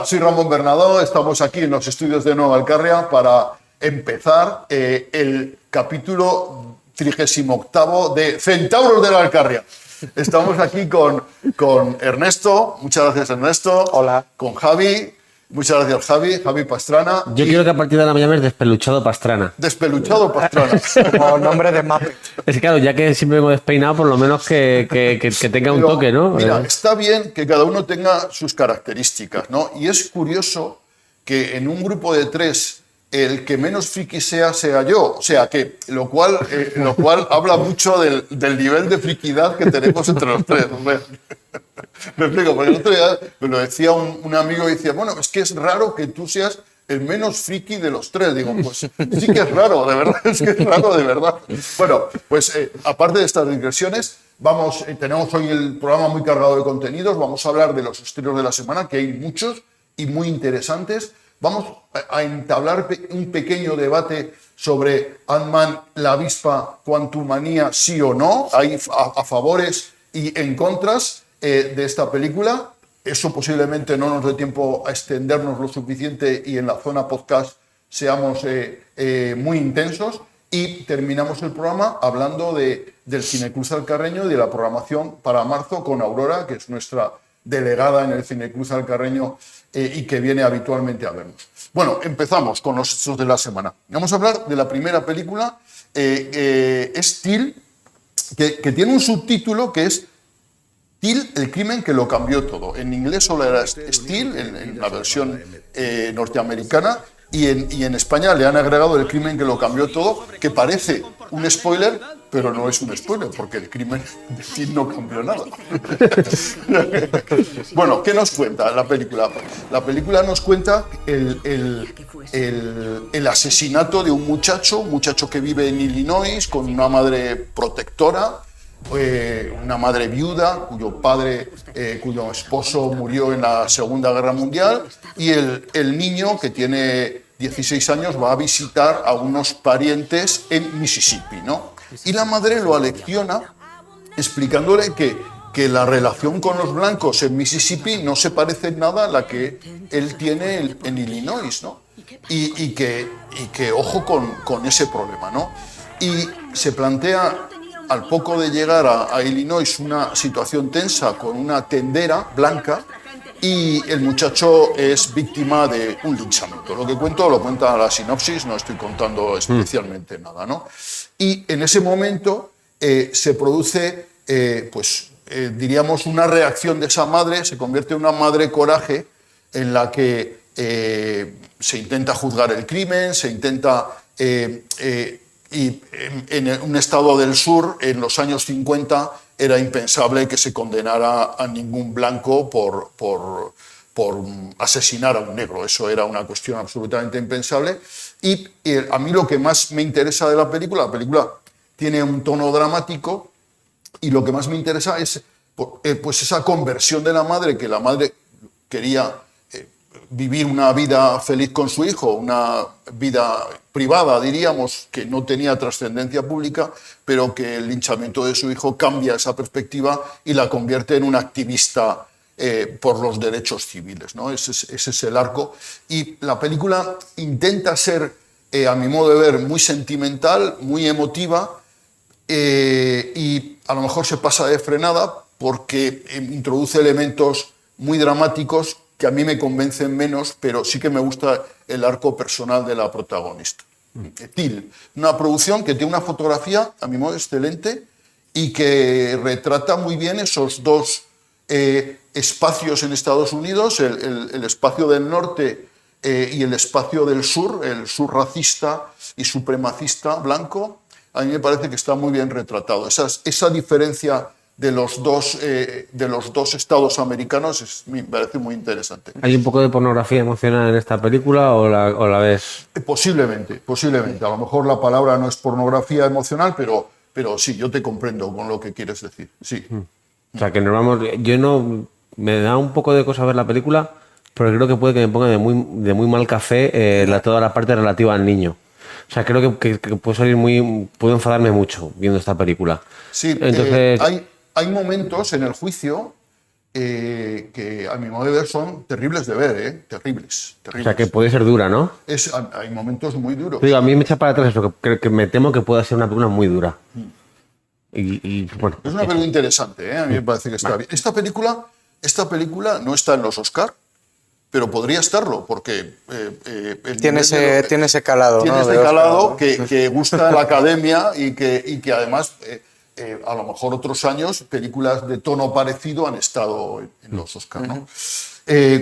Hola, soy Ramón Bernadó, estamos aquí en los estudios de Nueva Alcarria para empezar el capítulo 38º de Centauros de la Alcarria. Estamos aquí con Ernesto, muchas gracias Ernesto. Hola. Con Javi, muchas gracias Javi Pastrana. Yo quiero que a partir de la mañana es Despeluchado Pastrana. Despeluchado Pastrana. Como nombre de Muppet. Es que claro, ya que siempre vengo despeinado, por lo menos que tenga un Pero, toque, ¿no? Mira, está bien que cada uno tenga sus características, ¿no? Y es curioso que en un grupo de tres el que menos friki sea yo. O sea, que lo cual habla mucho del nivel de friquidad que tenemos entre los tres. Me explico, porque el otro día me lo decía un amigo y decía, bueno, es que es raro que tú seas el menos friki de los tres. Digo, pues sí que es raro, de verdad, es que es raro, de verdad. Bueno, pues aparte de estas digresiones, tenemos hoy el programa muy cargado de contenidos, vamos a hablar de los estrenos de la semana, que hay muchos y muy interesantes. Vamos a entablar un pequeño debate sobre Ant-Man, la avispa, Quantumania, sí o no. Hay a favores y en contras de esta película. Eso posiblemente no nos dé tiempo a extendernos lo suficiente y en la zona podcast seamos muy intensos. Y terminamos el programa hablando del Cineclub Alcarreño y de la programación para marzo con Aurora, que es nuestra delegada en el Cineclub Alcarreño y que viene habitualmente a vernos. Bueno, empezamos con los hechos de la semana. Vamos a hablar de la primera película, es Till, que tiene un subtítulo que es Till, el crimen que lo cambió todo. En inglés solo era Till, en la versión norteamericana, y en España le han agregado el crimen que lo cambió todo, que parece un spoiler, pero no es un spoiler, porque el crimen de Till no cambió nada. Bueno, ¿qué nos cuenta la película? La película nos cuenta el asesinato de un muchacho que vive en Illinois con una madre protectora, una madre viuda cuyo esposo murió en la Segunda Guerra Mundial, y el niño, que tiene 16 años, va a visitar a unos parientes en Mississippi, ¿no? Y la madre lo alecciona explicándole que la relación con los blancos en Mississippi no se parece en nada a la que él tiene en Illinois, ¿no? Y que ojo con ese problema, ¿no? Y se plantea, al poco de llegar a Illinois, una situación tensa con una tendera blanca, y el muchacho es víctima de un linchamiento. Lo que cuento lo cuenta la sinopsis, no estoy contando especialmente nada, ¿no? Y en ese momento se produce, diríamos, una reacción de esa madre, se convierte en una madre coraje, en la que se intenta juzgar el crimen, se intenta... y en un estado del sur, en los años 50, era impensable que se condenara a ningún blanco por asesinar a un negro. Eso era una cuestión absolutamente impensable. Y a mí lo que más me interesa de la película tiene un tono dramático, y lo que más me interesa es pues esa conversión de la madre, que la madre quería vivir una vida feliz con su hijo, una vida privada, diríamos, que no tenía trascendencia pública, pero que el linchamiento de su hijo cambia esa perspectiva y la convierte en una activista por los derechos civiles, ¿no? Ese es el arco. Y la película intenta ser, a mi modo de ver, muy sentimental, muy emotiva, y a lo mejor se pasa de frenada porque introduce elementos muy dramáticos que a mí me convencen menos, pero sí que me gusta el arco personal de la protagonista. Till, una producción que tiene una fotografía, a mi modo, excelente, y que retrata muy bien esos dos espacios en Estados Unidos, el espacio del norte y el espacio del sur, el sur racista y supremacista blanco. A mí me parece que está muy bien retratado. Esa diferencia de los dos estados americanos me parece muy interesante. ¿Hay un poco de pornografía emocional en esta película o la ves? Posiblemente. A lo mejor la palabra no es pornografía emocional, pero sí, yo te comprendo con lo que quieres decir. Sí. O sea, que me da un poco de cosa ver la película, pero creo que puede que me ponga de muy mal café toda la parte relativa al niño. O sea, creo que puedo enfadarme mucho viendo esta película. Sí, entonces... hay momentos en el juicio que a mi modo de ver son terribles de ver, terribles, O terribles. sea, que puede ser dura, ¿no? Hay momentos muy duros. Digo, a mí me echa para atrás eso, que me temo que pueda ser una película muy dura. Bueno. Es una película interesante, a mí me parece que está bien. Esta película no está en los Oscar, pero podría estarlo, porque tiene ese calado. Tiene ese calado que gusta a la academia y que además, a lo mejor otros años, películas de tono parecido han estado en los Oscar, ¿no?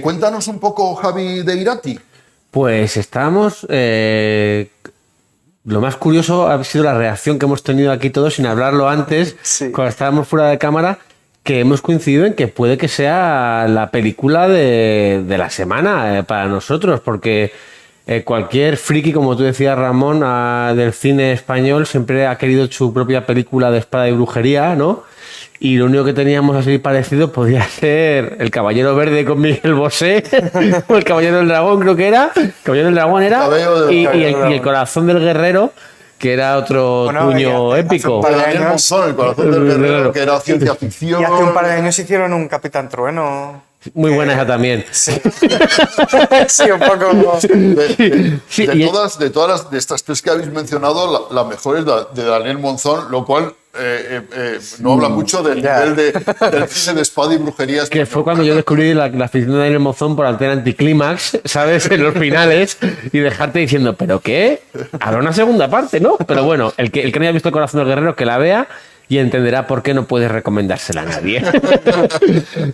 Cuéntanos un poco, Javi, de Irati. Pues estábamos... lo más curioso ha sido la reacción que hemos tenido aquí todos sin hablarlo antes, cuando estábamos fuera de cámara, que hemos coincidido en que puede que sea la película de la semana para nosotros, porque cualquier friki, como tú decías, Ramón, del cine español siempre ha querido su propia película de espada y brujería, ¿no? Y lo único que teníamos así parecido podía ser El Caballero Verde con Miguel Bosé, o El Caballero del Dragón, creo que era. El Caballero del Dragón era. Y el Corazón del Guerrero, que era otro cuño épico. De Daniel Monzón, El Corazón del Guerrero, que era ciencia ficción. Y hace un par de años hicieron un Capitán Trueno. Muy buena esa también. Sí, sí, un poco. De todas de estas tres que habéis mencionado, la mejor es la de Daniel Monzón, lo cual no habla mucho del nivel del cine de espada y brujería. Que fue cuando yo descubrí la ficción de Daniel Monzón por Altera Anticlímax, ¿sabes? En los finales, y dejarte diciendo, ¿pero qué? Habrá una segunda parte, ¿no? Pero bueno, el que no haya visto El Corazón del Guerrero, que la vea y entenderá por qué no puedes recomendársela a nadie.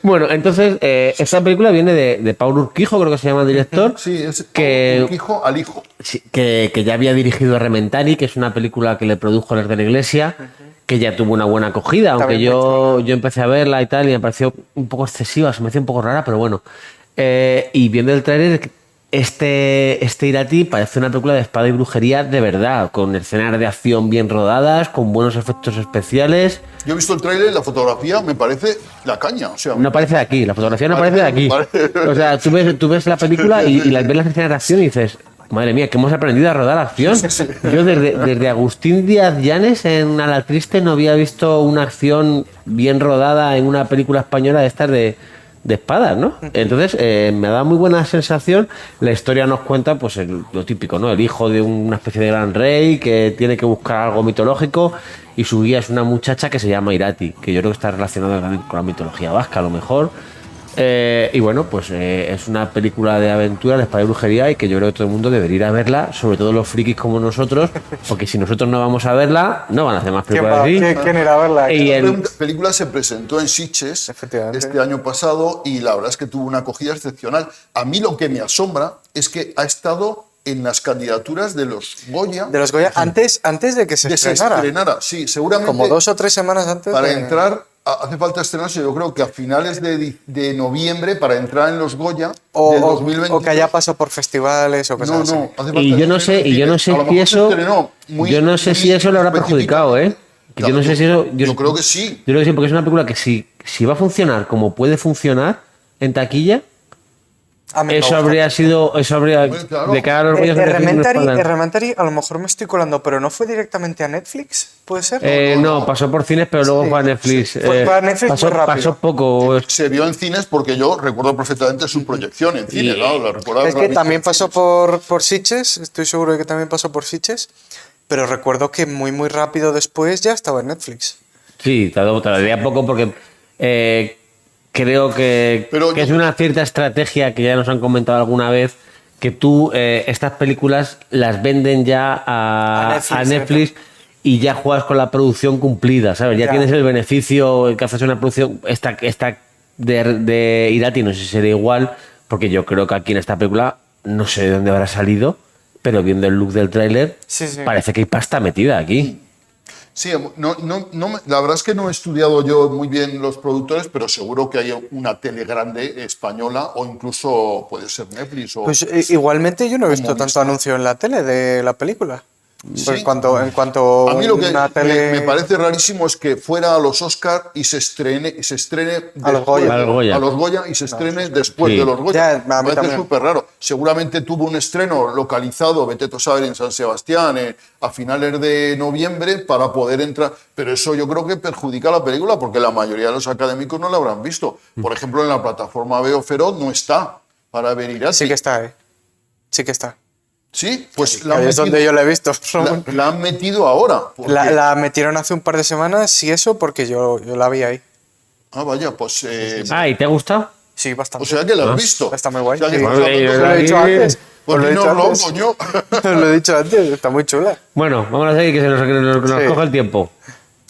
Bueno, entonces, esta película viene de Paul Urquijo, creo que se llama el director. Sí, es que, Urquijo al hijo. Sí, que ya había dirigido Rementari, que es una película que le produjo Les de la Iglesia, que ya tuvo una buena acogida, aunque yo empecé a verla y tal, y me pareció un poco excesiva, se me hacía un poco rara, pero bueno. Y viendo el tráiler, este Irati parece una película de espada y brujería de verdad, con escenas de acción bien rodadas, con buenos efectos especiales. Yo he visto el tráiler, la fotografía me parece la caña. O sea, no parece de aquí, la fotografía no parece de aquí. O sea, tú ves la película y ves las escenas de acción y dices, madre mía, que hemos aprendido a rodar acción. Yo desde Agustín Díaz Llanes en A la Triste no había visto una acción bien rodada en una película española de estas de espadas, ¿no? Entonces me ha dado muy buena sensación. La historia nos cuenta pues lo típico, ¿no? El hijo de una especie de gran rey que tiene que buscar algo mitológico y su guía es una muchacha que se llama Irati, que yo creo que está relacionada con la mitología vasca a lo mejor. Y bueno, pues es una película de aventura, de espada y brujería, y que yo creo que todo el mundo debería ir a verla, sobre todo los frikis como nosotros, porque si nosotros no vamos a verla, no van a hacer más películas así. ¿Quién irá a verla? La película se presentó en Sitges este año pasado y la verdad es que tuvo una acogida excepcional. A mí lo que me asombra es que ha estado en las candidaturas de los Goya. De los Goya, antes de que se estrenara. Sí, seguramente. Como 2 o 3 semanas antes. Para entrar, hace falta estrenarse, yo creo que a finales de noviembre, para entrar en los Goya del 2020. O que haya pasado por festivales o cosas así. No, hace falta. Y yo no sé si eso le habrá perjudicado, ¿eh? Yo no sé si eso. Yo creo que sí. Yo creo que sí, porque es una película que si va a funcionar como puede funcionar en taquilla. Eso habría claro. de cara a los Goya. Rementari, a lo mejor me estoy colando, pero no fue directamente a Netflix, ¿puede ser? No, pasó por cines, pero luego fue a Netflix. Pasó poco. Se vio en cines porque yo recuerdo perfectamente su proyección en cines, ¿no? Es que también pasó por Sitges, estoy seguro de que también pasó por Sitges, pero recuerdo que muy rápido después ya estaba en Netflix. Sí, tardaría poco porque creo que es una cierta estrategia que ya nos han comentado alguna vez, que tú estas películas las venden ya a Netflix y ya juegas con la producción cumplida, ¿sabes? Ya tienes el beneficio que haces una producción. Esta de Irati no sé si será igual, porque yo creo que aquí en esta película no sé de dónde habrá salido, pero viendo el look del tráiler parece que hay pasta metida aquí. Sí, la verdad es que no he estudiado yo muy bien los productores, pero seguro que hay una tele grande española o incluso puede ser Netflix. Pues igualmente yo no he visto tanto anuncio en la tele de la película. Pues Sí. en cuanto A mí lo que una tele... me parece rarísimo es que fuera a los Oscar y se estrene A los Goya. A los Goya. a los Goya y se estrene después Sí. de los Goya. Ya, a mí Me parece también. súper raro. Seguramente tuvo un estreno localizado, vete tú a saber, en San Sebastián a finales de noviembre para poder entrar. Pero eso yo creo que perjudica a la película porque la mayoría de los académicos no la habrán visto. Por ejemplo, en la plataforma Veo Feroz no está para ver Irati. Sí que está ahí. Sí que está. Sí, pues Ahí es donde yo la he visto. la han metido ahora. porque- La metieron hace un par de semanas, y eso, porque yo la vi ahí. Ah, vaya, pues... Ah, ¿y te ha gustado? Sí, o bastante. sea que la has visto. Está muy guay. O sea que Sí. estamos Vale, hablando Os de- lo he dicho antes. Pues Os lo he dicho dinoslo, antes. coño. Os lo he dicho antes. Está muy chula. Bueno, vamos a seguir que se nos Sí. coja el tiempo.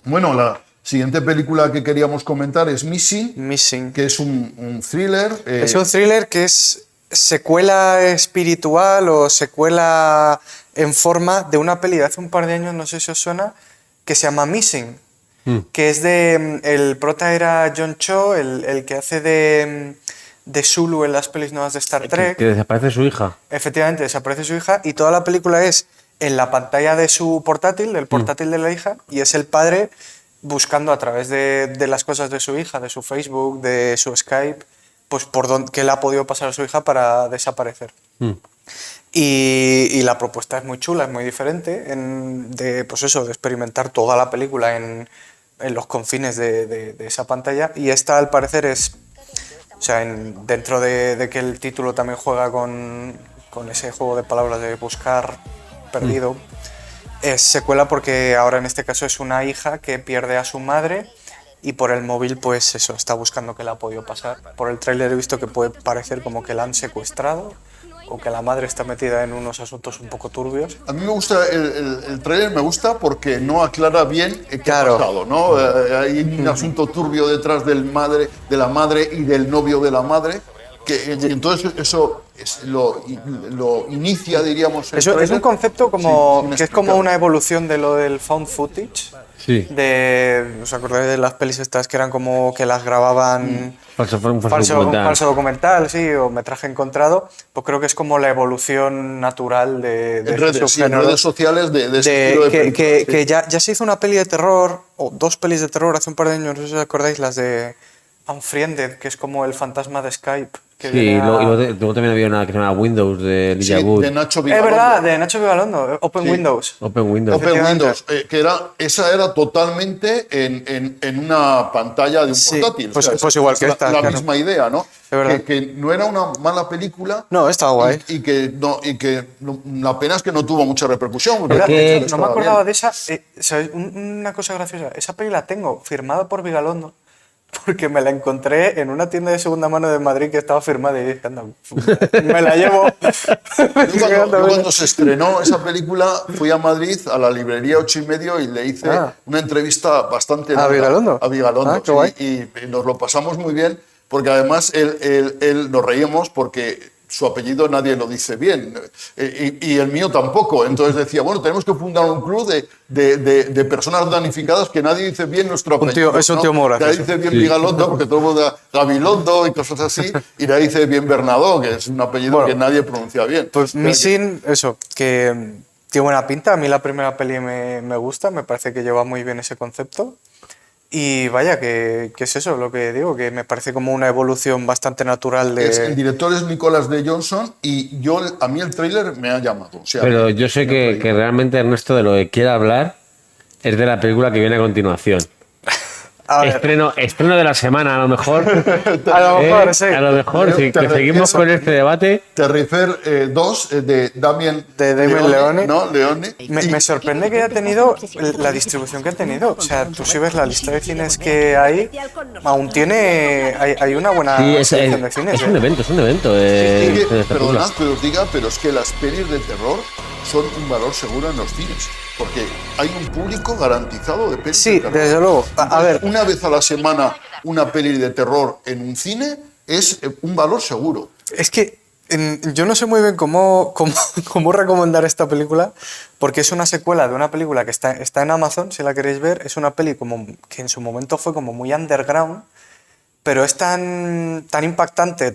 Bueno, la siguiente película que queríamos comentar es Missing, Missing. que es un thriller. Es un thriller que es secuela espiritual o secuela en forma de una peli de hace un par de años, no sé si os suena, que se llama Missing, que es de... El prota era John Cho, el que hace de Sulu en las pelis nuevas de Star Trek. Que desaparece su hija. Efectivamente, desaparece su hija y toda la película es en la pantalla de su portátil, del portátil de la hija, y es el padre buscando a través de las cosas de su hija, de su Facebook, de su Skype, pues por qué le ha podido pasar a su hija para desaparecer. Y la propuesta es muy chula, es muy diferente, pues eso, de experimentar toda la película en los confines de esa pantalla. Y esta, al parecer, es... O sea, dentro de que el título también juega con ese juego de palabras de buscar perdido, es secuela porque ahora en este caso es una hija que pierde a su madre y por el móvil pues eso, está buscando qué le ha podido pasar. Por el tráiler he visto que puede parecer como que la han secuestrado o que la madre está metida en unos asuntos un poco turbios. A mí me gusta, el tráiler me gusta porque no aclara bien qué Claro. ha pasado, ¿no? Hay un asunto turbio detrás de la madre y del novio de la madre, y entonces eso lo inicia, diríamos, el Eso es un tráiler. concepto Sí, sin que es como explicar. una evolución de lo del found footage. Sí. ¿Os acordáis de las pelis estas que eran como que las grababan Un falso documental. falso documental, sí, o metraje encontrado? Pues creo que es como la evolución natural de En redes, sí, en subgénero. redes sociales de ese estilo de películas, sí. que ya se hizo una peli de terror, o dos pelis de terror hace un par de años, no sé si os acordáis, las de Unfriended, que es como el fantasma de Skype. Que Sí, viene y a- luego también había una que se llama Windows de Sí, Elijah Wood. de Nacho Es Vigalondo. verdad, de Nacho Vigalondo, Open Sí. Windows. Open Windows. Open Efectivamente. Windows, que esa era totalmente en una pantalla de un Sí, portátil. pues- pues igual que la, esta, la claro. misma idea, ¿no? Es verdad. Que no era una mala película. No, estaba guay. Y que la pena es que no tuvo mucha repercusión. porque ¿Verdad? que- No me estaba acordaba bien. de esa. ¿Sabes? Una cosa graciosa. Esa peli la tengo firmada por Vigalondo porque me la encontré en una tienda de segunda mano de Madrid que estaba firmada y dije, anda, me la llevo. Yo cuando se estrenó esa película fui a Madrid a la librería 8:30 y le hice Ah. una entrevista bastante ¿A larga Vigalondo? a Vigalondo, Ah, qué sí, guay. y nos lo pasamos muy bien porque además él nos reíamos porque su apellido nadie lo dice bien y el mío tampoco. Entonces decía, bueno, tenemos que fundar un club de personas damnificadas que nadie dice bien nuestro Un apellido. tío- es un tío muy Nadie gracioso. dice bien Vigalondo porque todo el mundo da Gabilondo y cosas así y nadie dice bien Bernadó, que es un apellido Bueno, que nadie pronuncia bien. Pues O sea que- Missing, eso, que tiene buena pinta. A mí la primera peli me gusta, me parece que lleva muy bien ese concepto. Y vaya, que es eso lo que digo, que me parece como una evolución bastante natural de... El director es Nicholas D. Johnson y a mí el tráiler me ha llamado. O sea, Pero yo sé me ha traído. que realmente Ernesto de lo que quiere hablar es de la película que viene a continuación. A ver, Estreno de la semana, a lo mejor. a lo mejor, sí. A lo mejor, si Te que seguimos con este debate. Terrifier 2 de Damien De Damien Leone. ¿no? Leone. Me sorprende que haya tenido la distribución que ha tenido. O sea, tú si ves la lista de cines que hay, aún tiene... Hay una buena Sí, selección de cines. es un evento, es un evento. Es que, esta película. perdonad que os diga, pero es que las pelis de terror son un valor seguro en los cines. Porque hay un público garantizado de pelis Sí, de terror. desde luego. A ver, Una vez a la semana una peli de terror en un cine es un valor seguro. es que yo no sé muy bien cómo recomendar esta película, porque es una secuela de una película que está en Amazon, si la queréis ver. Es una peli como que en su momento fue como muy underground, pero es tan impactante,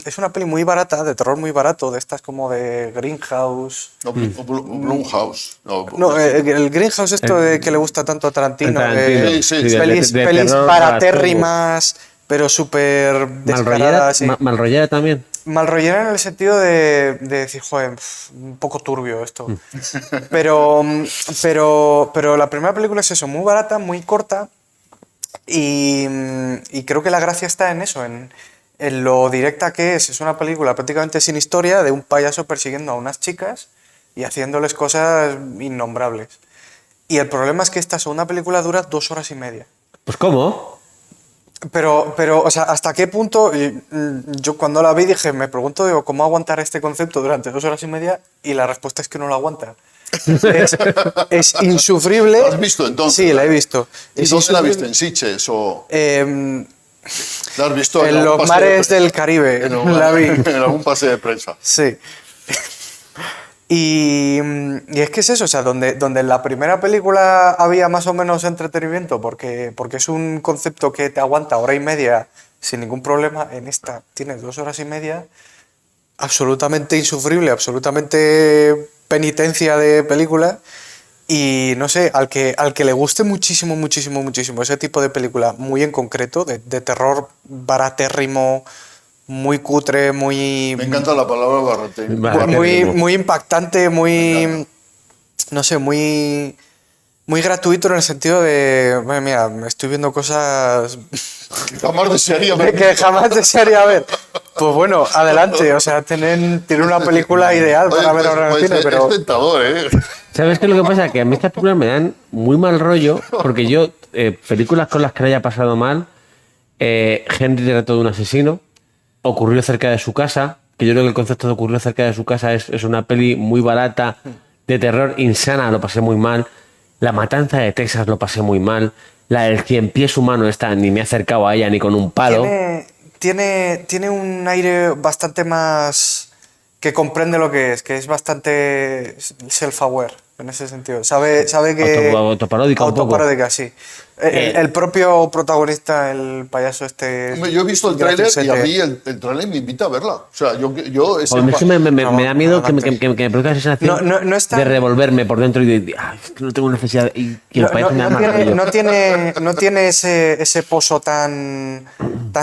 es una peli muy barata, de terror muy barato, de estas como de Greenhouse. No, Blumhouse. No, el Greenhouse esto de que le gusta tanto a Tarantino. Sí, sí, sí. Pelis terror baratérrimas, pero súper descaradas. Malrollera también. Malrollera en el sentido de decir, joder, un poco turbio esto. pero la primera película es eso, muy barata, muy corta. Y creo que la gracia está en eso, en lo directa que es. Es una película prácticamente sin historia de un payaso persiguiendo a unas chicas y haciéndoles cosas innombrables. Y el problema es que esta segunda película dura 2 horas y media. Pues ¿cómo? Pero, o sea, ¿hasta qué punto? Yo cuando la vi dije, me pregunto, digo, ¿cómo aguantar este concepto durante 2 horas y media? Y la respuesta es que no lo aguanta. Es insufrible. ¿La has visto entonces? Sí, la he visto. ¿Y dónde la viste? ¿En Sitges o...? ¿La has visto en los mares del Caribe. La vi. En algún pase de prensa. Sí. Y es que es eso, o sea, donde en la primera película había más o menos entretenimiento, porque es un concepto que te aguanta 1 hora y media sin ningún problema, en esta tienes 2 horas y media, absolutamente insufrible, absolutamente penitencia de película. Y no sé, al que le guste muchísimo, muchísimo, muchísimo ese tipo de película, muy en concreto, de terror baratérrimo, muy cutre, muy... Me encanta la palabra baratérrimo. Muy impactante, muy... No sé, muy gratuito en el sentido de... Mira, estoy viendo cosas... Que jamás desearía ver. Que jamás desearía ver. Pues bueno, adelante. O sea, tienen una película ideal para ver ahora en el cine, pero... Es tentador, ¿eh? ¿Sabes qué es lo que pasa? Que a mí estas películas me dan muy mal rollo, porque yo, películas con las que le haya pasado mal, Henry retrató de un asesino, Ocurrió cerca de su casa, que yo creo que el concepto de Ocurrió cerca de su casa es una peli muy barata, de terror insana, lo pasé muy mal. La Matanza de Texas lo pasé muy mal. La del Cien Pies Humano esta, ni me he acercado a ella ni con un palo. Tiene un aire bastante más... que comprende lo que es bastante self-aware en ese sentido. Sabe que... Autoparódica un poco. Autoparódica, sí. El propio protagonista, el payaso este... Yo he visto el tráiler y a mí el tráiler me invita a verla. O sea, yo ese me da miedo que me produzca esa sensación no es tan... de revolverme por dentro y de... Ay, es que no tengo necesidad... Y que el payaso me da más rollo. No tiene ese pozo tan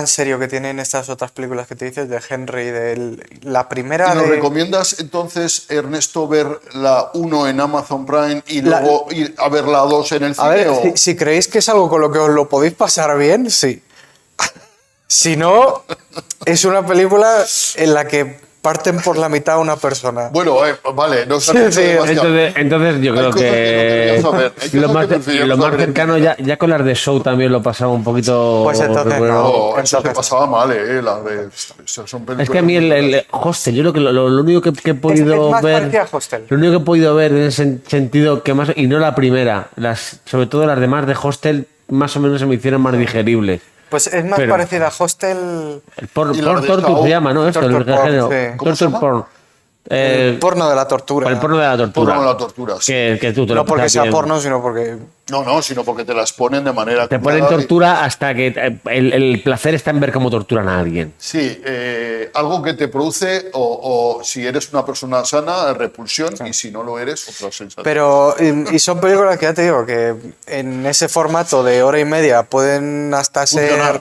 serio que tienen estas otras películas que te dices de Henry, de la primera... ¿Y nos recomiendas entonces, Ernesto, ver la 1 en Amazon Prime y luego ir a ver la 2 en el cine? A ver, si creéis que es algo con lo que os lo podéis pasar bien, sí. Si no, es una película en la que parten por la mitad una persona. Bueno, vale, no sé. Sí, entonces yo creo que lo más cercano, ya con las de Show también lo pasaba un poquito... Pues entonces no. Eso te pasaba mal, las de... Son películas. Es que a mí el Hostel, yo creo que lo único que he podido es más ver... a Hostel. Lo único que he podido ver en ese sentido, que más, y no la primera, sobre todo las demás de Hostel, más o menos se me hicieron más digeribles. Pues es más parecida a Hostel... El torture se llama, ¿no? Esto, el género. Torture porn. El porno de la tortura. El porno de la tortura. Porno de la tortura, sí. Que tú te no porque sea porno, sino porque... No, sino porque te las ponen de manera... Te ponen tortura hasta que el placer está en ver cómo torturan a alguien. Sí, algo que te produce, o si eres una persona sana, repulsión, sí. Y si no lo eres, otra sensación. Pero, y son películas que ya te digo, que en ese formato de 1 hora y media pueden hasta ser...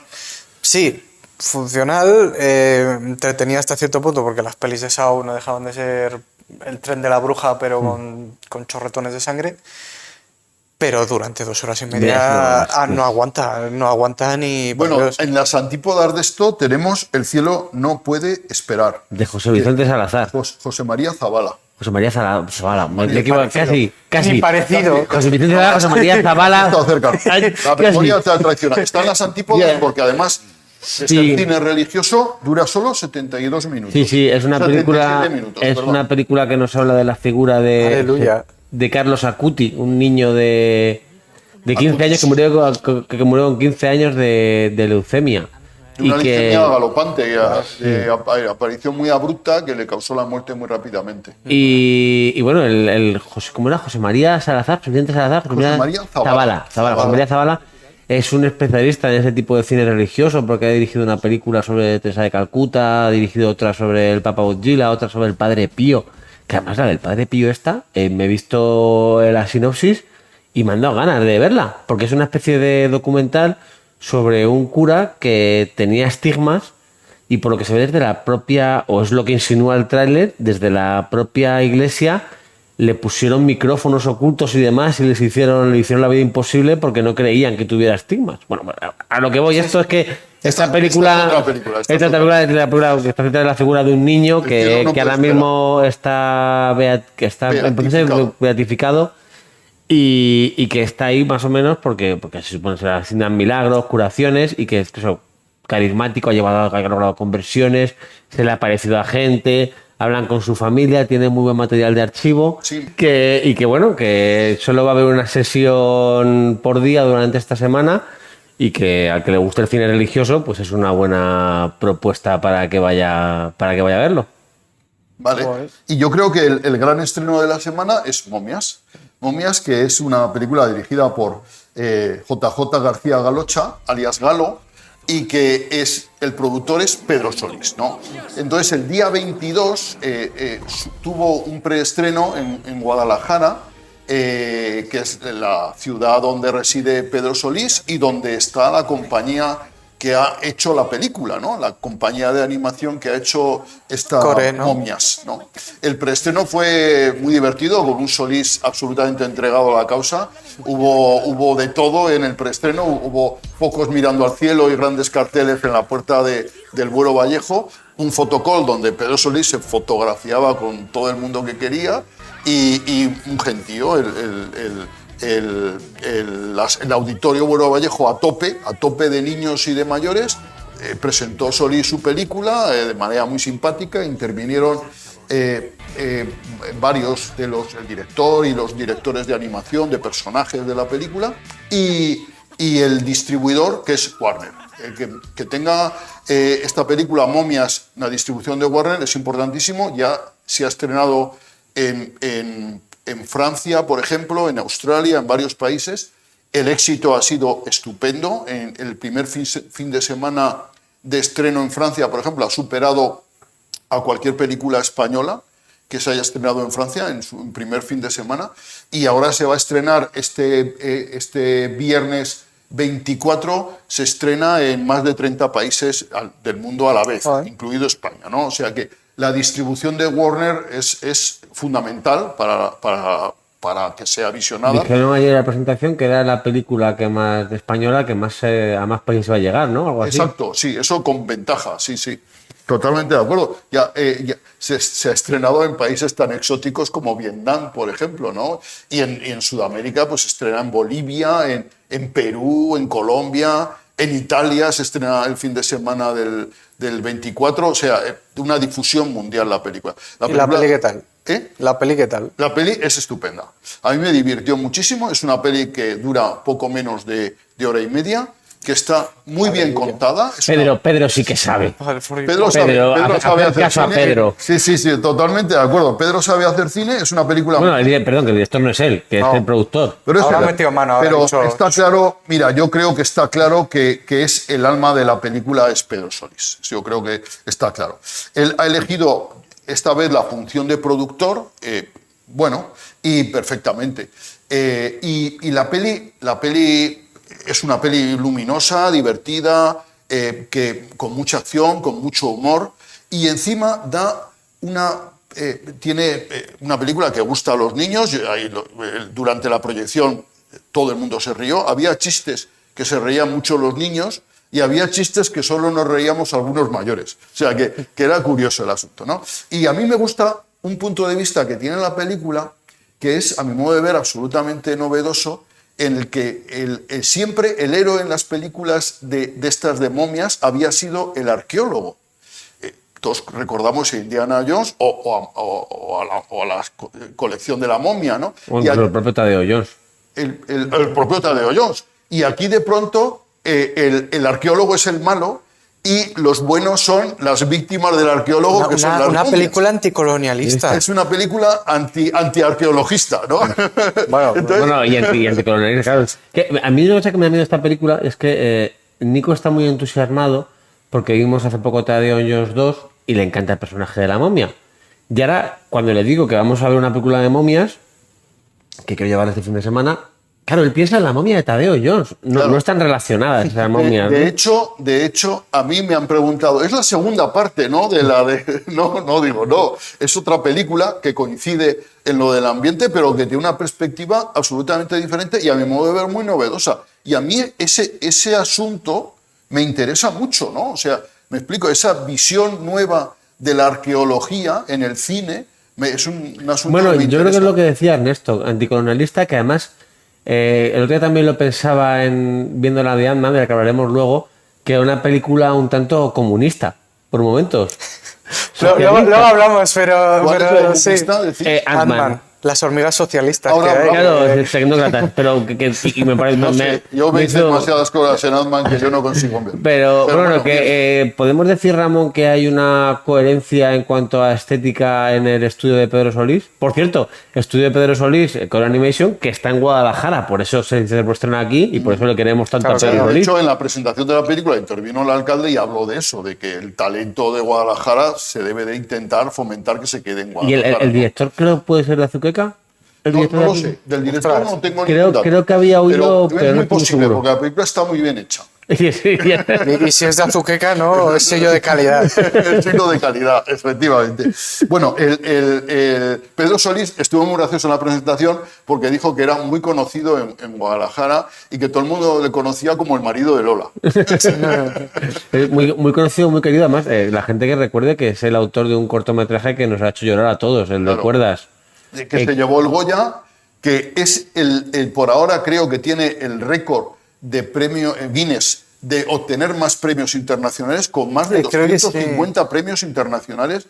Sí, funcional, entretenida hasta cierto punto, porque las pelis de Saw no dejaban de ser el tren de la bruja, pero con chorretones de sangre. Pero durante 2 horas y media no aguanta ni... Bueno, en las antípodas de esto tenemos El cielo no puede esperar. De José Vicente Salazar. José María Zabala. José María Zabala. Casi. Ni parecido. José Vicente Zabala, José María Zabala. Está cerca. La memoria te ha traicionado. Está en las antípodas porque además... el cine religioso dura solo 72 minutos. Sí, es una película. Minutos, una película que nos habla de la figura de Carlos Acuti, un niño de 15 años que murió con 15 años de leucemia. Una leucemia galopante, aparición muy abrupta que le causó la muerte muy rápidamente. Y bueno, ¿cómo era? José María Salazar, presidente Salazar. José María Zabala. José María Zabala. es un especialista en ese tipo de cine religioso porque ha dirigido una película sobre Teresa de Calcuta, ha dirigido otra sobre el Papa Ujjila, otra sobre el Padre Pío, que además la del Padre Pío me he visto la sinopsis y me han dado ganas de verla, porque es una especie de documental sobre un cura que tenía estigmas y por lo que se ve desde la propia, o es lo que insinúa el tráiler, desde la propia iglesia le pusieron micrófonos ocultos y demás y le hicieron la vida imposible porque no creían que tuviera estigmas. Bueno, a lo que voy esto es que esta película es la película que está centrada en la figura de un niño que ahora mismo está en proceso de beatificado y que está ahí más o menos porque se supone que se le asignan milagros, curaciones y que es eso, carismático, ha logrado conversiones, se le ha parecido a gente, hablan con su familia, tiene muy buen material de archivo que solo va a haber una sesión por día durante esta semana y que al que le guste el cine religioso pues es una buena propuesta para que vaya a verlo. Vale. Y yo creo que el gran estreno de la semana es Momias. Momias, que es una película dirigida por JJ García Galocha, alias Galo, y que el productor es Pedro Solís, ¿no? Entonces, el día 22 tuvo un preestreno en Guadalajara, que es la ciudad donde reside Pedro Solís y donde está la compañía que ha hecho la película, ¿no? La compañía de animación que ha hecho esta Momias, ¿no? El preestreno fue muy divertido, con un Solís absolutamente entregado a la causa. Hubo de todo en el preestreno, hubo focos mirando al cielo y grandes carteles en la puerta del Buero Vallejo, un fotocall donde Pedro Solís se fotografiaba con todo el mundo que quería y un gentío, el auditorio Buero Vallejo a tope de niños y de mayores. Presentó Solís su película de manera muy simpática, intervinieron varios el director y los directores de animación de personajes de la película y el distribuidor, que es Warner. Que tenga esta película Momias, una distribución de Warner, es importantísimo. Ya se ha estrenado en Francia, por ejemplo, en Australia, en varios países. El éxito ha sido estupendo. En el primer fin de semana de estreno en Francia, por ejemplo, ha superado a cualquier película española que se haya estrenado en Francia en su primer fin de semana. Y ahora se va a estrenar este viernes 24, se estrena en más de 30 países del mundo a la vez, incluido España, ¿no? O sea que la distribución de Warner es fundamental para que sea visionada. Dijeron ayer en la presentación que era la película española que más a más países va a llegar, ¿no? Algo así. Exacto, sí, eso con ventaja, sí. Totalmente de acuerdo. Ya se ha estrenado en países tan exóticos como Vietnam, por ejemplo, ¿no? Y en Sudamérica pues se estrena en Bolivia, en Perú, en Colombia, en Italia se estrena el fin de semana del 24, o sea, una difusión mundial la película. ¿La peli qué tal? ¿Eh? ¿La peli qué tal? La peli es estupenda. A mí me divirtió muchísimo. Es una peli que dura poco menos de hora y media, que está muy bien contada. Pedro sí que sabe. Pedro sabe hacer caso cine. A Pedro. Sí, totalmente de acuerdo. Pedro sabe hacer cine, es una película... Bueno, perdón, que el director no es él, que es el productor. Pero ahora ha metido mano. Pero está claro, mira, yo creo que está claro que es el alma de la película, es Pedro Solís. Yo creo que está claro. Él ha elegido esta vez la función de productor, y perfectamente. Y la peli es una peli luminosa, divertida, con mucha acción, con mucho humor, y encima tiene una película que gusta a los niños. Durante la proyección todo el mundo se rió. Había chistes que se reían mucho los niños y había chistes que solo nos reíamos algunos mayores. O sea, que era curioso el asunto, ¿no? Y a mí me gusta un punto de vista que tiene la película, que es, a mi modo de ver, absolutamente novedoso, en el que siempre el héroe en las películas de estas de momias había sido el arqueólogo. Todos recordamos a Indiana Jones o a la colección de la momia, ¿no? O el propio Tadeo Jones. El propio Tadeo Jones. Y aquí de pronto el arqueólogo es el malo y los buenos son las víctimas del arqueólogo, que son las Una momias. película anticolonialista. Es una película anti-arqueologista, ¿no? Bueno, Entonces, Bueno, y anticolonialista, claro. Que a mí una cosa que me da miedo de esta película es que Nico está muy entusiasmado porque vimos hace poco Tadeo Jones 2 y le encanta el personaje de la momia. Y ahora, cuando le digo que vamos a ver una película de momias, que quiero llevar este fin de semana, claro, él piensa en la momia de Tadeo Jones. No, Claro. no están relacionadas esas momias. de ¿no? hecho, a mí me han preguntado, es la segunda parte, ¿no? De la de, no digo, no, es otra película que coincide en lo del ambiente, pero que tiene una perspectiva absolutamente diferente y a mi modo de ver muy novedosa. Y a mí ese asunto me interesa mucho, ¿no? O sea, me explico, esa visión nueva de la arqueología en el cine es un asunto Bueno, que me yo creo que es interesa. lo que decía Ernesto, anticolonialista, que además el otro día también lo pensaba viendo la de Ant-Man, de la que hablaremos luego, que era una película un tanto comunista, por momentos. luego hablamos, ¿Cuál es la pero sí. comunista? Decís. Ant-Man, las hormigas socialistas Ahora que hay. hablamos. Claro, es tecnócrata, pero y me parece... No me- sé, yo me hice hizo- demasiadas cosas en Ant-Man que yo no consigo ver. Pero bueno, bien. que podemos decir, Ramón, que hay una coherencia en cuanto a estética en el estudio de Pedro Solís. Por cierto, estudio de Pedro Solís, Core Animation, que está en Guadalajara, por eso se estrena aquí y por eso le queremos tanto Claro, a Pedro claro. De Solís. hecho, en la presentación de la película intervino el alcalde y habló de eso, de que el talento de Guadalajara se debe de intentar fomentar que se quede en Y Guadalajara. el ¿no? director creo que puede ser de Azuqueca. ¿El No, director no lo de- sé, del director Ostras. no tengo Creo- ningún dato. creo que había oído, pero es no muy estoy posible, seguro. porque la película está muy bien hecha. Sí, sí. Y si es de Azuqueca, no, es sello de calidad. El signo de calidad, efectivamente. Bueno, el Pedro Solís estuvo muy gracioso en la presentación porque dijo que era muy conocido en Guadalajara y que todo el mundo le conocía como el marido de Lola. Es muy, muy conocido, muy querido. Además, la gente que recuerde que es el autor de un cortometraje que nos ha hecho llorar a todos, el de Claro. Cuerdas. Que se llevó el Goya, que es por ahora creo que tiene el récord de premio Guinness de obtener más premios internacionales, con más de Creo que sí. 250 premios internacionales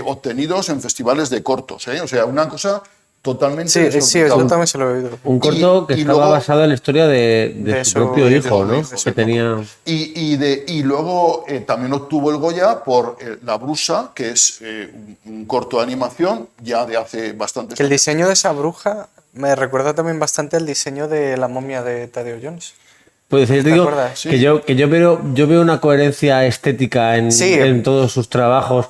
obtenidos en festivales de cortos. O sea, una cosa totalmente Sí, eso desorbitante. también se lo he oído. Un corto que y estaba luego- basado en la historia de su propio de hijo, su ¿no? hijo, Que tenía... Y luego también obtuvo el Goya por La Brusa, que es un corto de animación ya de hace bastantes Que el años. diseño de esa bruja me recuerda también bastante al diseño de la momia de Tadeo Jones. Pues yo te ¿Te digo acuerdas? que yo veo una coherencia estética Sí. en todos sus trabajos,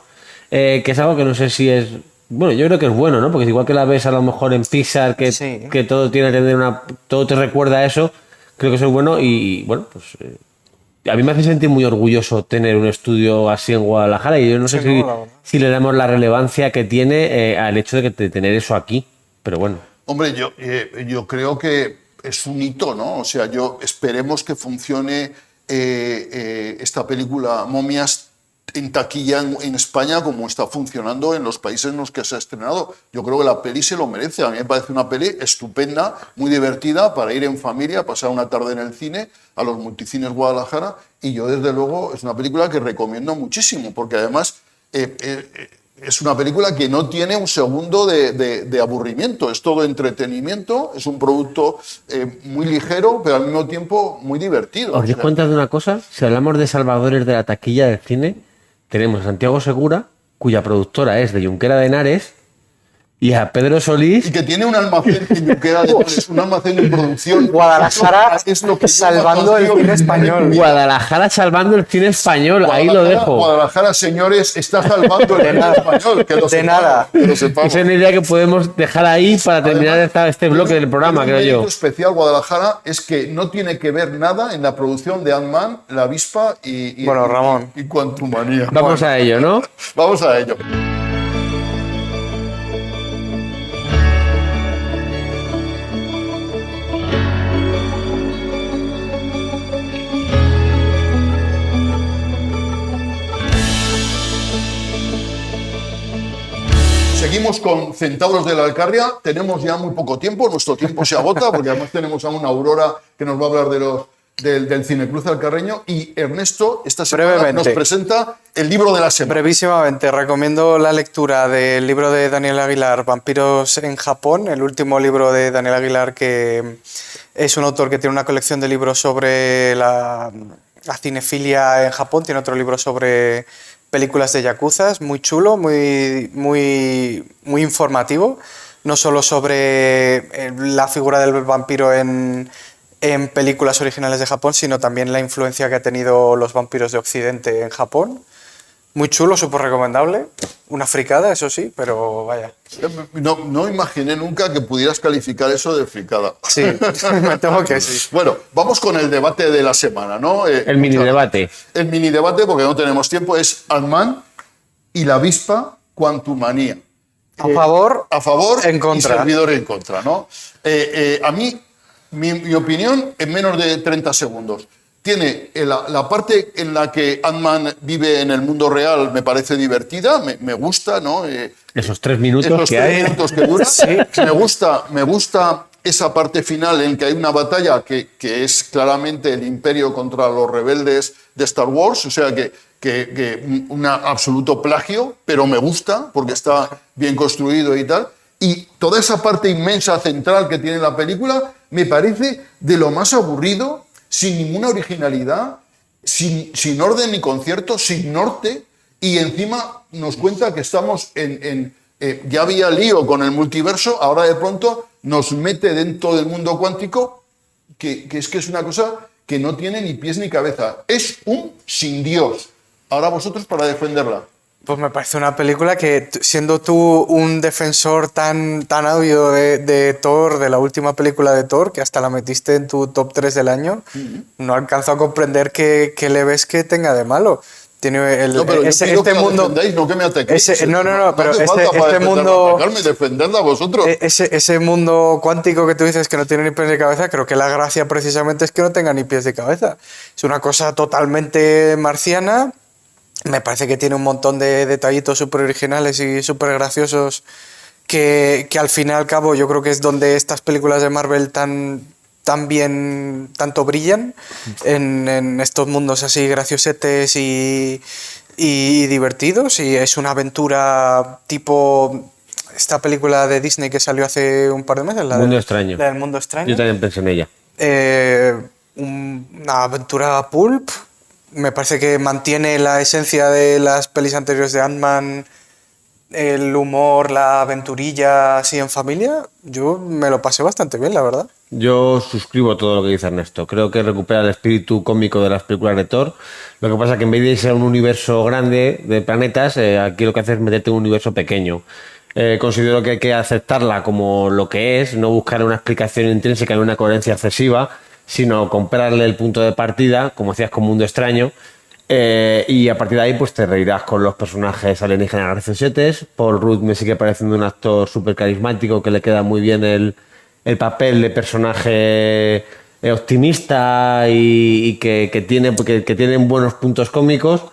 que es algo que no sé si es... Bueno, yo creo que es bueno, ¿no? Porque igual que la ves a lo mejor en Pixar, Sí. que todo tiene que tener todo te recuerda a eso, creo que eso es bueno y bueno, pues a mí me hace sentir muy orgulloso tener un estudio así en Guadalajara y yo no sé Sí, si, no, la verdad. si le damos la relevancia que tiene al hecho de tener eso aquí, pero bueno. Hombre, yo creo que es un hito, ¿no? O sea, esperemos que funcione esta película Momias en taquilla en España como está funcionando en los países en los que se ha estrenado. Yo creo que la peli se lo merece. A mí me parece una peli estupenda, muy divertida para ir en familia, pasar una tarde en el cine, a los multicines Guadalajara. Y yo, desde luego, es una película que recomiendo muchísimo, porque además es una película que no tiene un segundo de aburrimiento. Es todo entretenimiento, es un producto muy ligero, pero al mismo tiempo muy divertido. ¿Os dais cuenta de una cosa? Si hablamos de salvadores de la taquilla del cine, tenemos a Santiago Segura, cuya productora es de Junquera de Henares, y a Pedro Solís, Y que tiene un almacén en Junquera de Henares, un almacén de producción. Guadalajara Es lo que yo salvando más el confío cine en mi español. vida. Guadalajara salvando el cine español, ahí lo Guadalajara- dejo. Guadalajara, señores, está salvando el cine español. Que lo De sepamos, nada. que lo sepamos. Esa es una idea que podemos dejar ahí para terminar este bloque del programa, Tiene un creo yo. mérito especial Guadalajara es que no tiene que ver nada en la producción de Ant-Man, La Avispa y Bueno, Ramón. y Quantumania. Vamos a ello, ¿no? Vamos a ello. Seguimos con Centauros de la Alcarria. Tenemos ya muy poco tiempo, nuestro tiempo se agota, porque además tenemos a una Aurora que nos va a hablar del Cinecruz alcarreño. Y Ernesto, esta semana Brevemente. nos presenta el libro de la semana. Brevísimamente, recomiendo la lectura del libro de Daniel Aguilar, Vampiros en Japón, el último libro de Daniel Aguilar, que es un autor que tiene una colección de libros sobre a cinefilia en Japón. Tiene otro libro sobre películas de yakuzas, muy chulo, muy informativo. No solo sobre la figura del vampiro en películas originales de Japón, sino también la influencia que ha tenido los vampiros de Occidente en Japón. Muy chulo, súper recomendable. Una fricada, eso sí, pero vaya. No imaginé nunca que pudieras calificar eso de fricada. Sí, me temo que sí. Bueno, vamos con el debate de la semana, ¿no? El mini debate. El mini debate, porque no tenemos tiempo, es Ant-Man y la avispa Quantumania. A favor, en y contra. servidor en contra, ¿no? A mí, mi opinión, en menos de 30 segundos. Tiene la parte en la que Ant-Man vive en el mundo real, me parece divertida, me gusta, ¿no? Esos 3 minutos esos que 3 hay. minutos que dura. Sí. Me gusta esa parte final en que hay una batalla que es claramente el Imperio contra los rebeldes de Star Wars, o sea que un absoluto plagio, pero me gusta porque está bien construido y tal. Y toda esa parte inmensa central que tiene la película me parece de lo más aburrido, sin ninguna originalidad, sin orden ni concierto, sin norte, y encima nos cuenta que estamos ya había lío con el multiverso, ahora de pronto nos mete dentro del mundo cuántico, que es una cosa que no tiene ni pies ni cabeza. Es un sin Dios. Ahora vosotros para defenderla. Pues me parece una película que, siendo tú un defensor tan ávido de Thor, de la última película de Thor, que hasta la metiste en tu top 3 del año, no alcanzo a comprender qué le ves que tenga de malo. Tiene pero este yo quiero mundo. Que la defendáis, no que me ataquéis. No, pero hace falta para este mundo. Atacarme, defenderla vosotros. Ese mundo cuántico que tú dices que no tiene ni pies ni cabeza, creo que la gracia precisamente es que no tenga ni pies ni cabeza. Es una cosa totalmente marciana. Me parece que tiene un montón de detallitos súper originales y súper graciosos que al fin y al cabo yo creo que es donde estas películas de Marvel tanto brillan, en estos mundos así graciosetes y divertidos, y es una aventura tipo esta película de Disney que salió hace un par de meses, Extraño. La del Mundo Extraño. Yo también pensé en ella. Una aventura pulp. Me parece que mantiene la esencia de las pelis anteriores de Ant-Man, el humor, la aventurilla así en familia. Yo me lo pasé bastante bien, la verdad. Yo suscribo todo lo que dice Ernesto. Creo que recupera el espíritu cómico de las películas de Thor. Lo que pasa es que en vez de ser un universo grande de planetas, aquí lo que hace es meterte en un universo pequeño. Considero que hay que aceptarla como lo que es, no buscar una explicación intrínseca ni una coherencia excesiva, sino comprarle el punto de partida, como decías, con Mundo Extraño, y a partir de ahí pues te reirás con los personajes alienígenas graciosetes. Paul Rudd me sigue pareciendo un actor súper carismático que le queda muy bien el papel de personaje optimista y que tiene buenos puntos cómicos.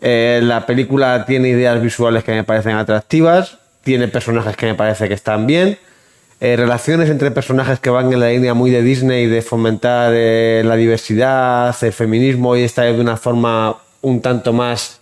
La película tiene ideas visuales que me parecen atractivas, tiene personajes que me parece que están bien, relaciones entre personajes que van en la línea muy de Disney de fomentar la diversidad, el feminismo, y esta vez de una forma un tanto más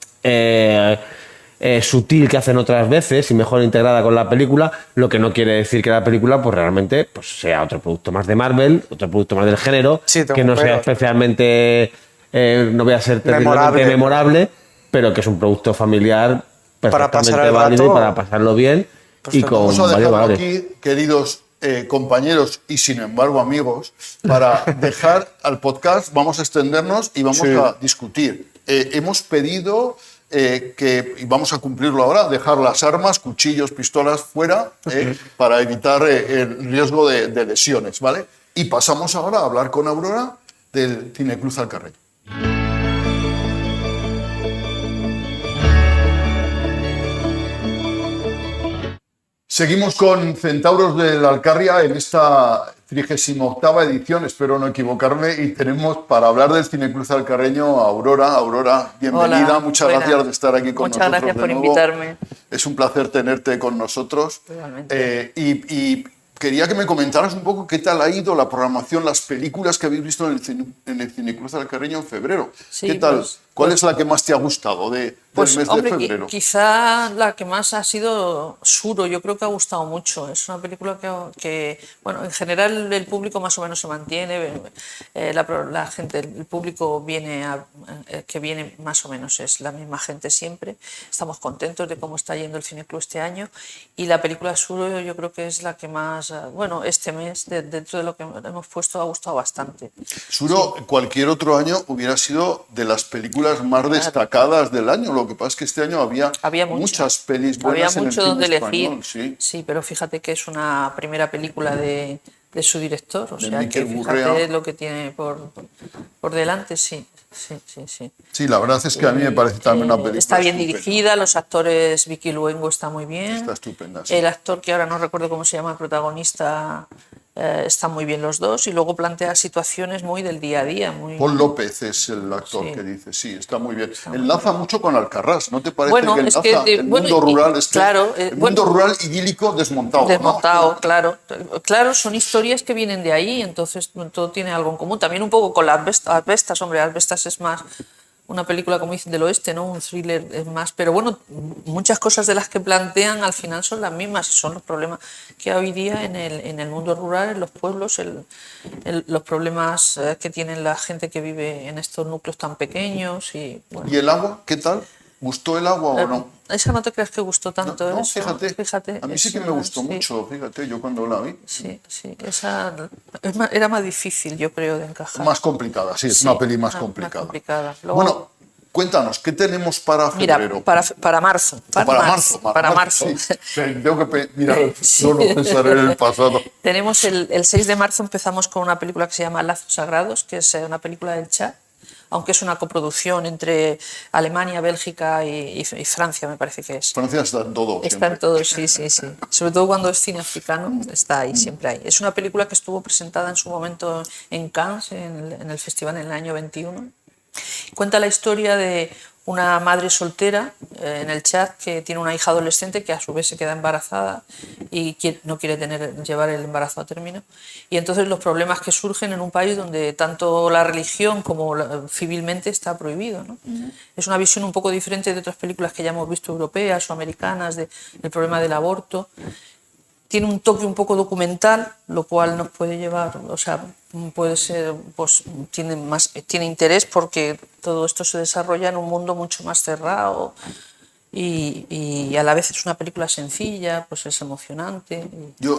sutil que hacen otras veces y mejor integrada con la película, lo que no quiere decir que la película pues realmente pues sea otro producto más de Marvel, otro producto más del género, Sí, que no sea especialmente, no voy a ser terriblemente memorable, pero que es un producto familiar perfectamente válido y para pasarlo bien. Y con vamos a dejarlo valores. aquí, queridos compañeros y sin embargo amigos, para dejar al podcast, vamos a extendernos y vamos a discutir. Hemos pedido y vamos a cumplirlo ahora, dejar las armas, cuchillos, pistolas fuera para evitar el riesgo de lesiones, ¿vale? Y pasamos ahora a hablar con Aurora del Cineclub Alcarreño. Seguimos con Centauros del Alcarria en esta 38ª edición, espero no equivocarme, y tenemos para hablar del Cineclub Alcarreño a Aurora. Aurora, bienvenida, Hola, muchas gracias de estar aquí con nosotros. Muchas gracias por nuevo. invitarme. Es un placer tenerte con nosotros. Igualmente. Y quería que me comentaras un poco qué tal ha ido la programación, las películas que habéis visto en el Cineclub Alcarreño en febrero. Sí, ¿Qué tal? pues, ¿Cuál es la que más te ha gustado del Pues, mes hombre, de febrero? quizá la que más ha sido Suro, yo creo que ha gustado mucho. Es una película bueno, en general el público más o menos se mantiene, la gente, el público que viene más o menos es la misma gente siempre. Estamos contentos de cómo está yendo el Cineclub este año y la película Suro yo creo que es la que más, bueno, este mes, dentro de lo que hemos puesto, ha gustado bastante. Suro, cualquier otro año hubiera sido de las películas más destacadas del año. Lo que pasa es que este año había muchas pelis buenas había mucho en el donde cine elegir. español. Sí, pero fíjate que es una primera película de su director, o De sea Miquel que Gurrea. fíjate lo que tiene por delante, sí. Sí, la verdad es que a mí me parece también una película Está bien estupenda. dirigida, los actores, Vicky Luengo está muy bien. Está estupenda, sí. El actor, que ahora no recuerdo cómo se llama, el protagonista, están muy bien los dos y luego plantea situaciones muy del día a día. Paul López es el actor Sí. que dice, sí, está muy bien. Enlaza mucho con Alcarrás, ¿no te parece Bueno, que es enlaza que, el mundo rural? claro, el mundo rural idílico desmontado. Desmontado, ¿no? claro. Claro, son historias que vienen de ahí, entonces todo tiene algo en común. También un poco con las Asbestas, hombre, Asbestas es más una película, como dicen, del oeste, ¿no? Un thriller es más. Pero bueno, muchas cosas de las que plantean al final son las mismas y son los problemas que hoy día en el mundo rural, en los pueblos, los problemas que tienen la gente que vive en estos núcleos tan pequeños. Y, bueno. ¿Y el agua? ¿Qué tal? ¿Gustó el agua o no? Esa no te creas que gustó tanto. No, eso, fíjate. A mí sí que me gustó mucho, fíjate, yo cuando la vi. Sí, esa era más difícil, yo creo, de encajar. Más complicada, sí, es una peli más complicada. Luego, bueno, cuéntanos, ¿qué tenemos para mira, febrero? para marzo. Para marzo. Sí. Tengo que mirar el futuro, no pensar en el pasado. Tenemos el 6 de marzo, empezamos con una película que se llama Lazos Sagrados, que es una película del Chad, aunque es una coproducción entre Alemania, Bélgica y Francia, me parece que es. Francia está en todo. Está en todo, sí. Sobre todo cuando es cine africano, está ahí, siempre ahí. Es una película que estuvo presentada en su momento en Cannes, en el festival en el año 21. Cuenta la historia de una madre soltera en el Chad que tiene una hija adolescente que a su vez se queda embarazada y no quiere llevar el embarazo a término. Y entonces los problemas que surgen en un país donde tanto la religión como civilmente está prohibido, ¿no? Es una visión un poco diferente de otras películas que ya hemos visto europeas o americanas del problema del aborto. Tiene un toque un poco documental, lo cual nos puede llevar, o sea, puede ser, pues tiene interés porque todo esto se desarrolla en un mundo mucho más cerrado y a la vez es una película sencilla, pues es emocionante.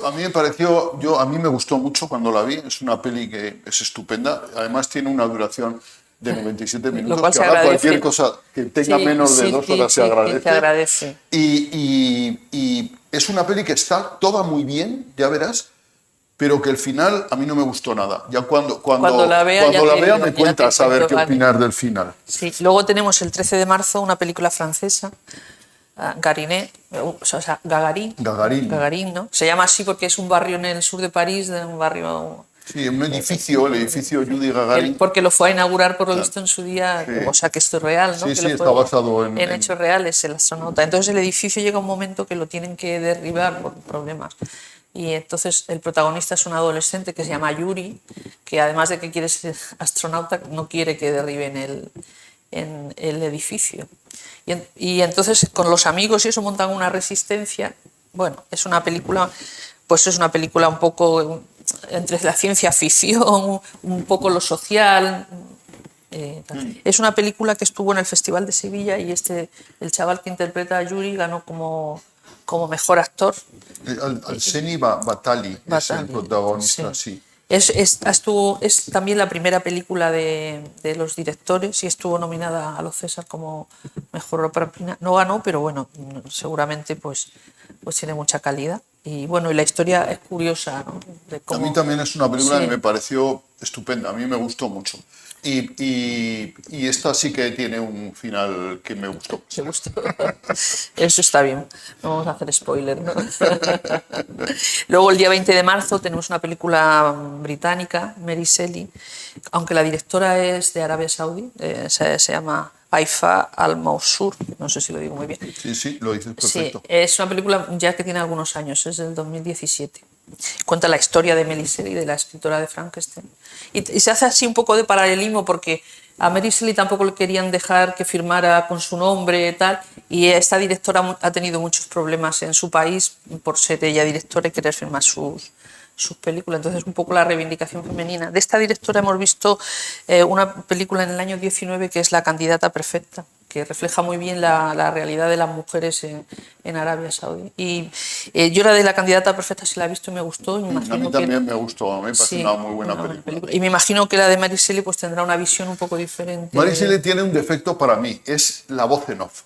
A mí me gustó mucho cuando la vi, es una peli que es estupenda, además tiene una duración de 97 minutos, Lo cual que ahora cualquier cosa que tenga menos de 2 horas se agradece. Se agradece. Y es una peli que está toda muy bien, ya verás, pero que el final a mí no me gustó nada. Ya cuando la vea me cuentas a ver qué opinar del final. Sí. Luego tenemos el 13 de marzo una película francesa, Garinet, Gagarin, ¿no? Se llama así porque es un barrio en el sur de París, de un barrio... Sí, un edificio, el edificio Judy Gagarin. Porque lo fue a inaugurar, por lo visto, en su día, o sea que esto es real, ¿no? Sí, está basado en hechos reales, el astronauta. Entonces el edificio llega un momento que lo tienen que derribar por problemas. Y entonces el protagonista es un adolescente que se llama Yuri, que además de que quiere ser astronauta, no quiere que derriben el edificio. Y entonces con los amigos y eso montan una resistencia. Bueno, es una película un poco entre la ciencia ficción, un poco lo social. Es una película que estuvo en el Festival de Sevilla y el chaval que interpreta a Yuri ganó como mejor actor. Alseni Batali es el protagonista, sí. Es también la primera película de los directores y estuvo nominada a los César como mejor ópera prima. No ganó, pero bueno, seguramente pues tiene mucha calidad. Y bueno, y la historia es curiosa, ¿no? A mí también es una película que me pareció estupenda, a mí me gustó mucho. Y esta sí que tiene un final que me gustó. ¿Te gustó? Eso está bien, no vamos a hacer spoiler, ¿no? Luego el día 20 de marzo tenemos una película británica, Mary Shelley, aunque la directora es de Arabia Saudí, se llama Haifa al-Mausur, no sé si lo digo muy bien. Sí, lo dices perfecto. Sí, es una película ya que tiene algunos años, es del 2017. Cuenta la historia de Mary Shelley, de la escritora de Frankenstein. Y se hace así un poco de paralelismo porque a Mary Shelley tampoco le querían dejar que firmara con su nombre y tal, y esta directora ha tenido muchos problemas en su país por ser ella directora y querer firmar sus películas. Entonces, un poco la reivindicación femenina. De esta directora hemos visto una película en el año 19 que es La candidata perfecta, que refleja muy bien la realidad de las mujeres en Arabia Saudí. Y yo la de La candidata perfecta sí la he visto y me gustó. Y me imagino A mí también me gustó, a mí me parece sí, una muy buena película. Y me imagino que la de Mary Shelley pues tendrá una visión un poco diferente. Mary Shelley tiene un defecto para mí, es la voz en off.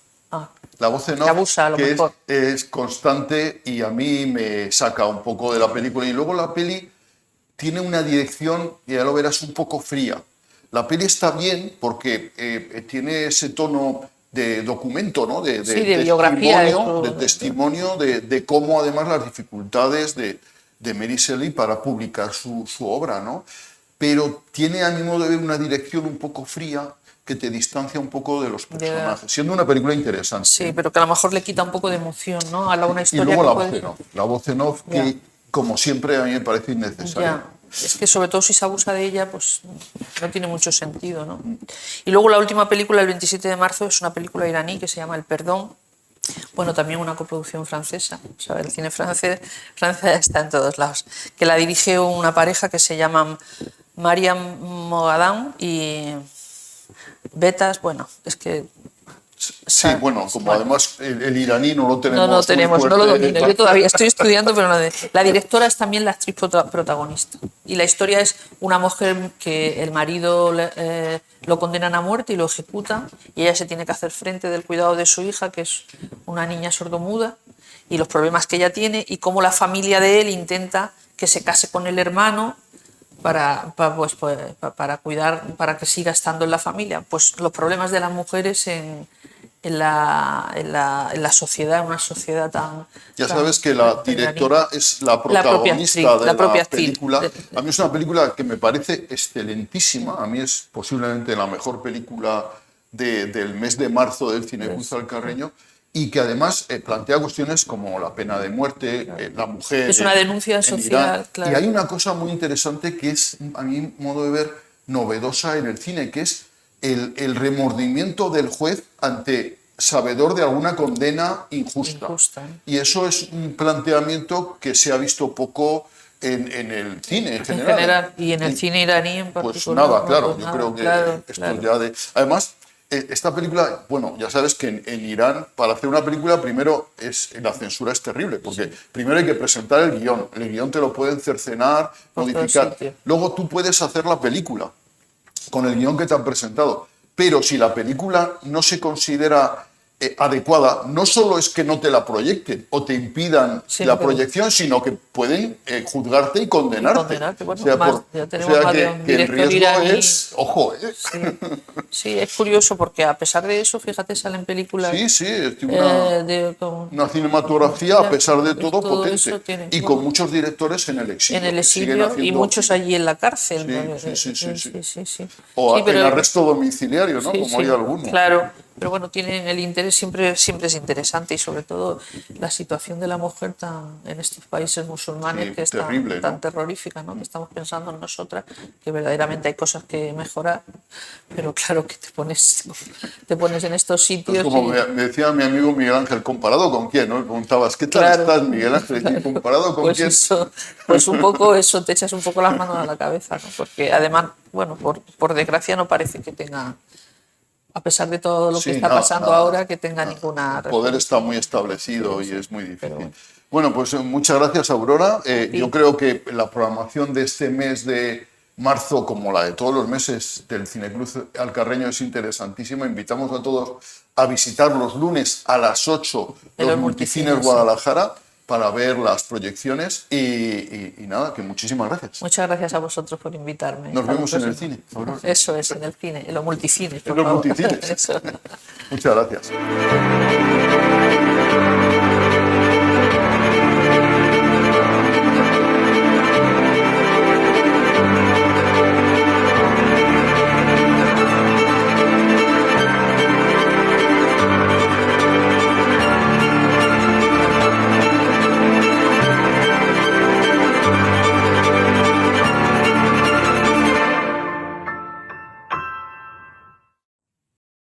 La voz en off, abusa, a lo que mejor. es constante y a mí me saca un poco de la película. Y luego la peli tiene una dirección, y ya lo verás, un poco fría. La peli está bien porque tiene ese tono de documento, ¿no? de biografía. Testimonio de cómo además las dificultades de Mary Shelley para publicar su obra, ¿no? Pero tiene, a mi modo de ver, una dirección un poco fría que te distancia un poco de los personajes, siendo una película interesante. Sí, pero que a lo mejor le quita un poco de emoción, ¿no? A una historia. Y luego la voz en off, que como siempre a mí me parece innecesaria. Es que sobre todo si se abusa de ella, pues no tiene mucho sentido, ¿no? Y luego la última película, el 27 de marzo, es una película iraní que se llama El perdón. Bueno, también una coproducción francesa. O sea, el cine francés está en todos lados. Que la dirige una pareja que se llaman Mariam Moghadam y Betas. Bueno, es que... Sí, bueno, como además el iraní no lo tenemos. No lo domino. Yo todavía estoy estudiando, pero la directora es también la actriz protagonista. Y la historia es una mujer que el marido lo condenan a muerte y lo ejecutan, y ella se tiene que hacer frente del cuidado de su hija, que es una niña sordomuda, y los problemas que ella tiene, y cómo la familia de él intenta que se case con el hermano para cuidar, para que siga estando en la familia. Pues los problemas de las mujeres en la sociedad, en una sociedad tan... Ya sabes que la directora es la protagonista de la película. A mí es una película que me parece excelentísima. A mí es posiblemente la mejor película del mes de marzo del Cine Cruz Alcarreño, y que además plantea cuestiones como la pena de muerte, la mujer... Es una denuncia social, claro. Y hay una cosa muy interesante que es, a mi modo de ver, novedosa en el cine, que es el remordimiento del juez ante sabedor de alguna condena injusta. Y eso es un planteamiento que se ha visto poco en el cine en general. Y en el cine iraní en particular. Pues nada, claro, yo creo que esto ya de... Además, esta película, bueno, ya sabes que en Irán, para hacer una película, primero la censura es terrible, porque primero hay que presentar el guión te lo pueden cercenar, modificar. Luego tú puedes hacer la película con el guión que te han presentado, pero si la película no se considera adecuada, no solo es que no te la proyecten o te impidan la proyección, sino que pueden juzgarte y condenarte. Bueno, que el riesgo iraní, es... Ojo, Sí, es curioso porque a pesar de eso, fíjate, salen películas... Sí, una cinematografía a pesar de todo potente. Y con muchos directores en el exilio. En el exilio y muchos allí en la cárcel. Sí. O en arresto domiciliario, ¿no? Como hay algunos. Claro. Pero bueno, tienen el interés, siempre es interesante, y sobre todo la situación de la mujer en estos países musulmanes que es terrible, tan terrorífica, ¿no? Que estamos pensando en nosotras, que verdaderamente hay cosas que mejorar, pero claro que te pones en estos sitios. Pues como me decía mi amigo Miguel Ángel, ¿comparado con quién? ¿No? Me preguntabas, ¿qué tal estás, Miguel Ángel? ¿Comparado con quién? Pues un poco eso, te echas un poco las manos a la cabeza, ¿no? Porque además, bueno, por desgracia no parece que tenga... A pesar de todo lo que está pasando ahora, que tenga ninguna... El poder está muy establecido y es muy difícil. Bueno, pues muchas gracias, Aurora. Yo creo que la programación de este mes de marzo, como la de todos los meses del Cineclub Alcarreño, es interesantísima. Invitamos a todos a visitar los lunes a las 8 los Multicines Guadalajara para ver las proyecciones y nada, que muchísimas gracias. Muchas gracias a vosotros por invitarme. Nos vemos en el cine. Eso es, en el cine, en los multicines. En los multicines. Muchas gracias.